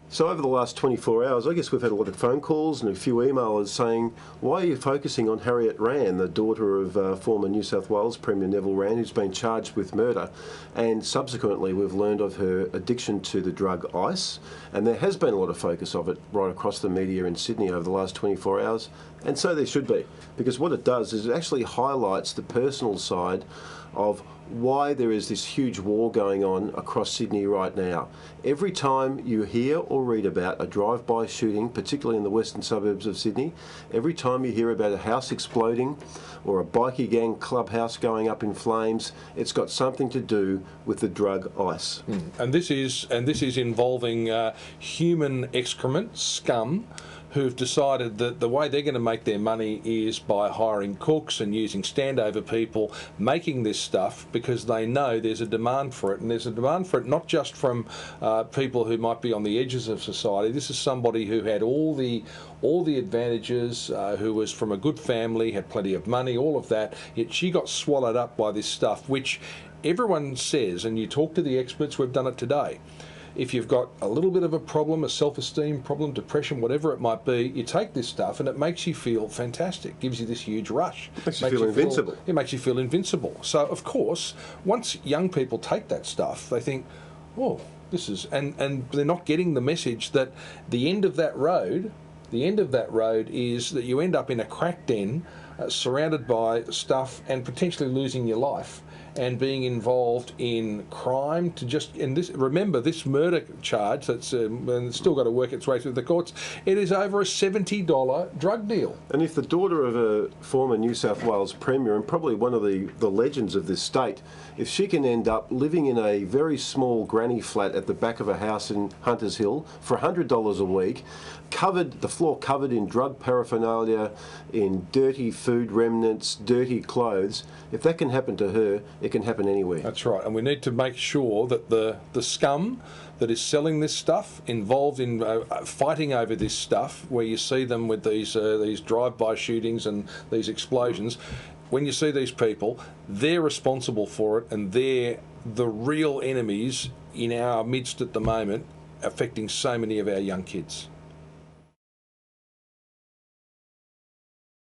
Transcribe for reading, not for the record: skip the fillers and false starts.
So over the last 24 hours, I guess we've had a lot of phone calls and a few emailers saying, why are you focusing on Harriet Rann, the daughter of former New South Wales Premier Neville Rann, who's been charged with murder? And subsequently, we've learned of her addiction to the drug ice. And there has been a lot of focus of it right across the media in Sydney over the last 24 hours. And so there should be, because what it does is it actually highlights the personal side of why there is this huge war going on across Sydney right now. Every time you hear or read about a drive-by shooting, particularly in the western suburbs of Sydney, every time you hear about a house exploding or a bikie gang clubhouse going up in flames, it's got something to do with the drug ice. And this is involving human excrement, scum, who've decided that the way they're going to make their money is by hiring cooks and using standover people making this stuff, because they know there's a demand for it. And there's a demand for it not just from people who might be on the edges of society. This is somebody who had all the advantages, who was from a good family, had plenty of money, all of that, yet she got swallowed up by this stuff, which everyone says, and you talk to the experts, we've done it today, if you've got a little bit of a problem, a self-esteem problem, depression, whatever it might be, you take this stuff and it makes you feel fantastic, gives you this huge rush. Makes you feel invincible. It makes you feel invincible. So, of course, once young people take that stuff, they think, oh, this is... And they're not getting the message that the end of that road is that you end up in a crack den surrounded by stuff and potentially losing your life and being involved in crime to just... And this, remember, this murder charge that's and it's still got to work its way through the courts, it is over a $70 drug deal. And if the daughter of a former New South Wales Premier and probably one of the legends of this state, if she can end up living in a very small granny flat at the back of a house in Hunters Hill for $100 a week, the floor covered in drug paraphernalia, in dirty food remnants, dirty clothes, if that can happen to her, it can happen anywhere. That's right, and we need to make sure that the scum that is selling this stuff, involved in fighting over this stuff, where you see them with these drive-by shootings and these explosions, when you see these people, they're responsible for it, and they're the real enemies in our midst at the moment, affecting so many of our young kids.